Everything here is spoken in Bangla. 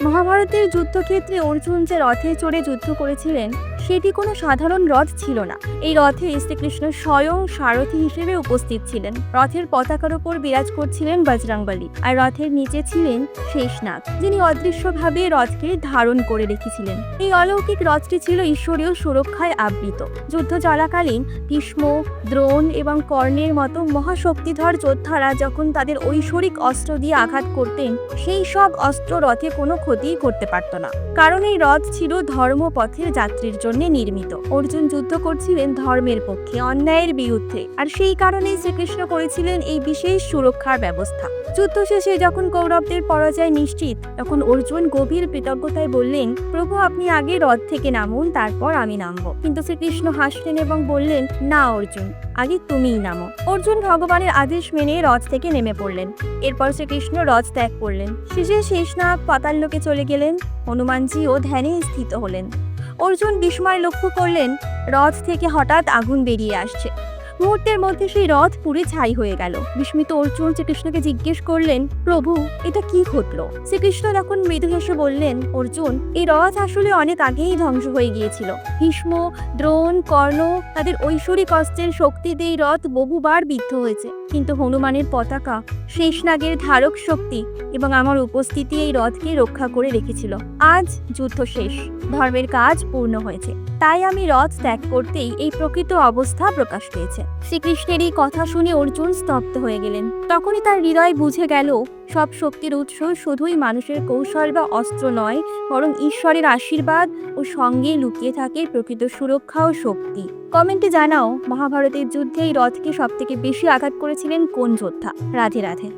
মহাভারতের যুদ্ধক্ষেত্রে অর্জুন যে রথে চড়ে যুদ্ধ করেছিলেন সেটি কোনো সাধারণ রথ ছিল না। এই রথে শ্রীকৃষ্ণ স্বয়ং সারথি হিসেবে উপস্থিত ছিলেন। রথের পতাকার ওপর বিরাজ করছিলেন বজরংবলী, আর রথের নিচে ছিলেন শেষনাগ, যিনি অদৃশ্যভাবে রথকে ধারণ করে রেখেছিলেন। এই অলৌকিক রথটি ছিল ঈশ্বরীয় সুরক্ষায় আবৃত। যুদ্ধ চলাকালীন ভীষ্ম, দ্রোণ এবং কর্ণের মতো মহাশক্তিধর যোদ্ধারা যখন তাদের ঐশ্বরিক অস্ত্র দিয়ে আঘাত করতেন, সেই সব অস্ত্র রথে কোনো ক্ষতি করতে পারত না, কারণ এই রথ ছিল ধর্মপথের যাত্রীর জন্য নির্মিত। অর্জুন যুদ্ধ করছিলেন ধর্মের পক্ষে, অন্যায়ের বিরুদ্ধে, আর সেই কারণেই শ্রীকৃষ্ণ করেছিলেন এই বিশেষ সুরক্ষার ব্যবস্থা। যুদ্ধ শেষে যখন কৌরবদের পরাজয় নিশ্চিত, তখন অর্জুন গভীর কৃতজ্ঞতায় বললেন, প্রভু আপনি আগে রথ থেকে নামুন, তারপর আমি নামবো। কিন্তু শ্রীকৃষ্ণ হাসলেন এবং বললেন, না অর্জুন, আগে তুমিই নামো। অর্জুন ভগবানের আদেশ মেনে রথ থেকে নেমে পড়লেন। এরপর শ্রীকৃষ্ণ রথ ত্যাগ করলেন। শেষে শেষনাগ পাতাললোকে চলে গেলেন। হনুমানজিও ধ্যানে স্থিত হলেন। অর্জুন বিস্ময় লক্ষ্য করলেন, রথ থেকে হঠাৎ আগুন বেরিয়ে আসছে। মুহূর্তের মধ্যে সেই রথ পুড়ে ছাই হয়ে গেল। বিস্মিত অর্জুন শ্রীকৃষ্ণকে জিজ্ঞেস করলেন, প্রভু এটা কি ঘটলো? শ্রীকৃষ্ণ তখন মৃদু হেসে বললেন, অর্জুন এই রথ আসলে অনেক আগেই ধ্বংস হয়ে গিয়েছিল। ভীষ্ম, দ্রোণ, কর্ণ তাদের ঐশ্বরিক অস্ত্রের শক্তিতে এই রথ বহুবার বিদ্ধ হয়েছে, কিন্তু হনুমানের পতাকা, শেষনাগের ধারক শক্তি এবং আমার উপস্থিতি এই রথকে রক্ষা করে রেখেছিল। আজ যুদ্ধ শেষ, ধর্মের কাজ পূর্ণ হয়েছে, তাই আমি রথ ত্যাগ করতেই এই প্রকৃত অবস্থা প্রকাশ পেয়েছে। শ্রীকৃষ্ণের এই কথা শুনে অর্জুন স্তব্ধ হয়ে গেলেন। তখনই তার হৃদয় বুঝে গেল, সব শক্তির উৎস শুধুই মানুষের কৌশল বা অস্ত্র নয়, বরং ঈশ্বরের আশীর্বাদ ও সঙ্গে লুকিয়ে থাকে প্রকৃত সুরক্ষা ও শক্তি। কমেন্টে জানাও, মহাভারতের যুদ্ধে এই রথকে সবথেকে বেশি আঘাত করেছিলেন কোন যোদ্ধা? রাধে রাধে।